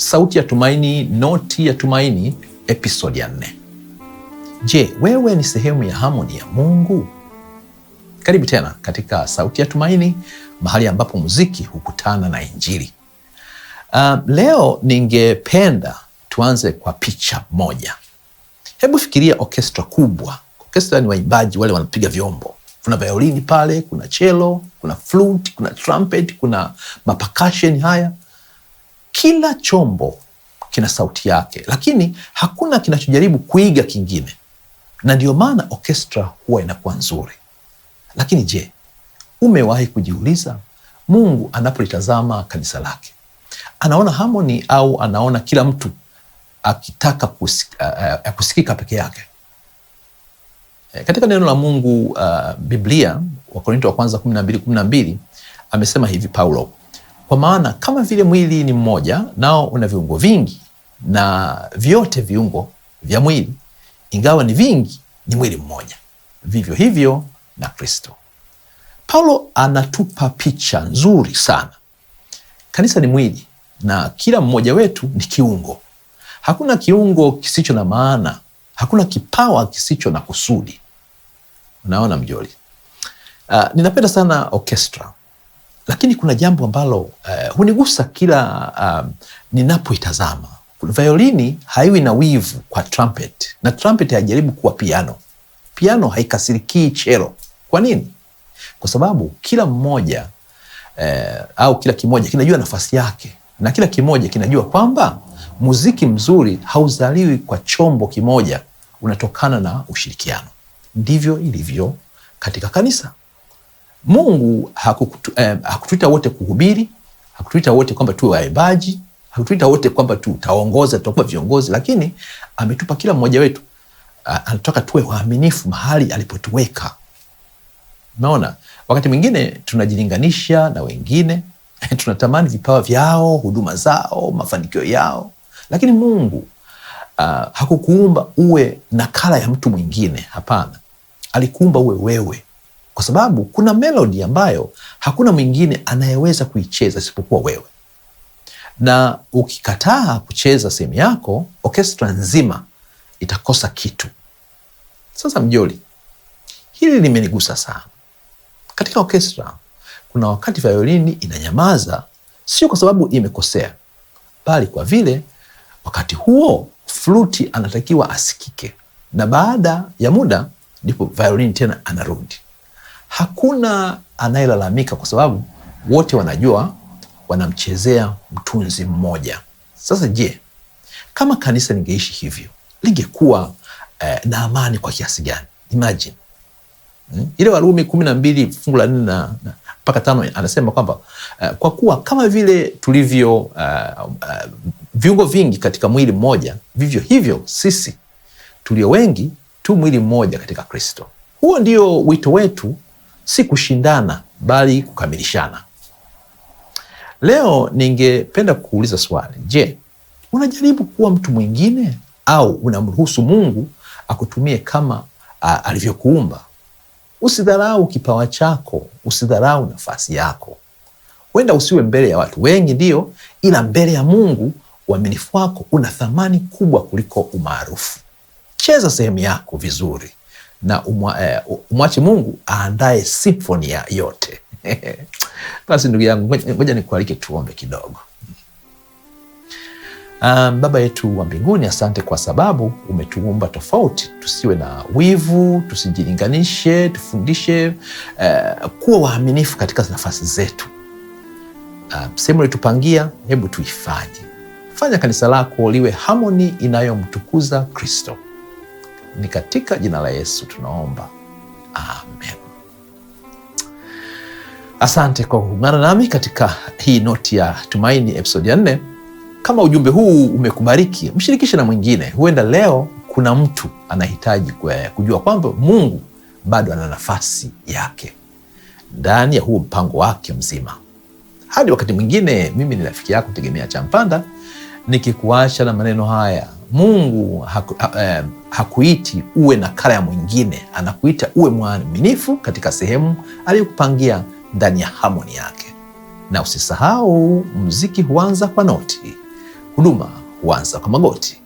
Sauti ya Tumaini, Noti ya Tumaini, episodi ya 4. Je, wewe ni sehemu ya Harmony ya Mungu? Karibu tena katika Sauti ya Tumaini, mahali ambapo muziki hukutana na Injili. Leo ningependa tuanze kwa picha moja. Hebu fikiria orchestra kubwa. Orchestra ni waimbaji wale wanapiga vyombo. Kuna violini pale, kuna cello, kuna flute, kuna trumpet, kuna percussion haya. Kila chombo kina sauti yake, lakini hakuna kinachojaribu kuiga kingine. Na ndio maana orchestra huwa inakuwa nzuri. Lakini je, umewahi kujiuliza, Mungu anapolitazama kanisa lake, anaona harmony au anaona kila mtu akitaka kusikika peke yake? Katika neno la Mungu, Biblia, Wakorintho wa kwanza 12:12 amesema hivi Paulo: kwa maana kama vile mwili ni mmoja, nao una viungo vingi, na vyote viungo vya mwili, ingawa ni vingi, ni mwili mmoja, vivyo hivyo na Kristo. Paulo anatupa picha nzuri sana. Kanisa ni mwili na kila mmoja wetu ni kiungo. Hakuna kiungo kisicho na maana, hakuna kipawa kisicho na kusudi. Unaona mjoli? Ninapenda sana orchestra, lakini kuna jambo ambalo hunigusa kila ninapoitazama. Violini haiwi na wivu kwa trumpet, na trumpet haijaribu kuwa piano. Piano haikasirikii cello. Kwa nini? Kwa sababu kila mmoja au kila kimoja kinajua nafasi yake, na kila kimoja kinajua kwamba muziki mzuri hauzaliwi kwa chombo kimoja, unatokana na ushirikiano. Ndivyo ilivyo katika kanisa. Mungu hakutuita wote kuhubiri, hakutuita wote kwamba tuwe waimbaji, hakutuita wote kwamba tutaongoza, tutakuwa viongozi, lakini ametupa kila mmoja wetu, anataka tuwe waaminifu mahali alipotuweka. Unaona, wakati mwingine tunajilinganisha na wengine, tunatamani vipawa vyao, huduma zao, mafanikio yao, lakini Mungu hakukuumba uwe nakala ya mtu mwingine. Hapana, alikuumba uwe wewe, kwa sababu kuna melody ambayo hakuna mwingine anayeweza kuicheza isipokuwa wewe. Na ukikataa kucheza sehemu yako, orchestra nzima itakosa kitu. Sasa mjoli, hili limenigusa sana. Katika orchestra kuna wakati violini inanyamaza, sio kwa sababu imekosea, bali kwa vile wakati huo fluti anatakiwa asikike, na baada ya muda ndipo violini tena anarudi. Hakuna anayelalamika, kwa sababu wote wanajua wanamchezea mtunzi mmoja. Sasa je, kama kanisa lingeishi hivyo, lingekuwa na amani kwa kiasi gani? Imagine. Ile Warumi 12 fungu la 4 mpaka 5 anasema kwamba kwa kuwa kama vile tulivyo viungo vingi katika mwili mmoja, vivyo hivyo sisi tulio wengi tu mwili mmoja katika Kristo. Huo ndio wito wetu, si kushindana bali kukamilishana. Leo ningependa kuuliza swali: je, unajaribu kuwa mtu mwingine au unamruhusu Mungu akutumie kama alivyokuumba? Usidharau kipawa chako, usidharau nafasi yako. Huenda usiwe mbele ya watu wengi, ndio, ila mbele ya Mungu uaminifu wako una thamani kubwa kuliko umaarufu. Cheza sehemu yako vizuri na umwache Mungu aandae symphony ya yote. Basi ndugu yangu, ngoja nikualike tuombe kidogo. Baba yetu wa mbinguni, asante kwa sababu umetuumba tofauti, tusiwe na wivu, tusijilinganishe, tufundishe kuwa waaminifu katika nafasi zetu. Sehemu ulitupangia, hebu tuifanye. Fanya kanisa lako liwe harmony inayomtukuza Kristo. Ni katika jina la Yesu tunaomba, amen. Asante kwa kuungana nami katika hii Noti ya Tumaini episodi ya 4. Kama ujumbe huu umekubariki, mshirikishe na mwingine. Huenda leo kuna mtu anahitaji kujua kwamba Mungu bado ana nafasi yake ndani ya huo mpango wake mzima. Hadi wakati mwingine, mimi ni rafiki yako Tegemea Champanda, nikikuacha na maneno haya: Mungu hakuiti uwe nakala ya mwingine, anakuita uwe mwaminifu katika sehemu aliyokupangia ndani ya harmony yake. Na usisahau, muziki huanza kwa noti, huduma huanza kwa magoti.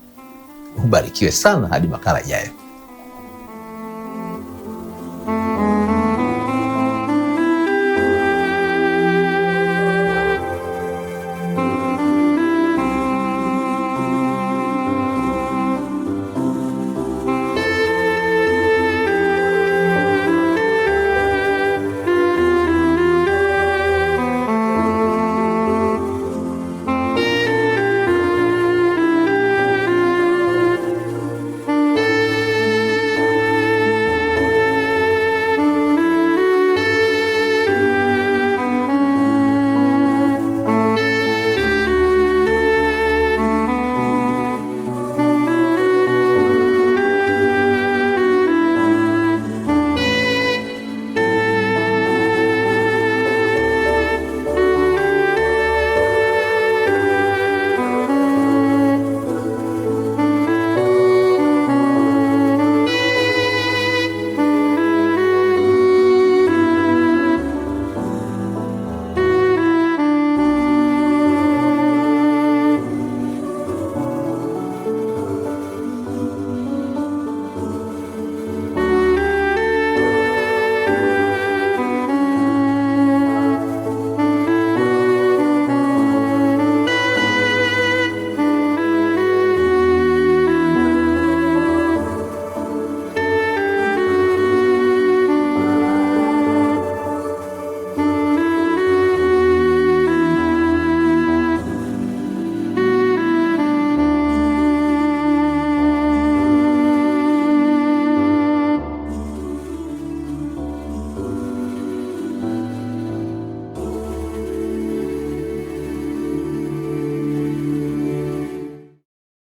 Ubarikiwe sana hadi makala ijayo.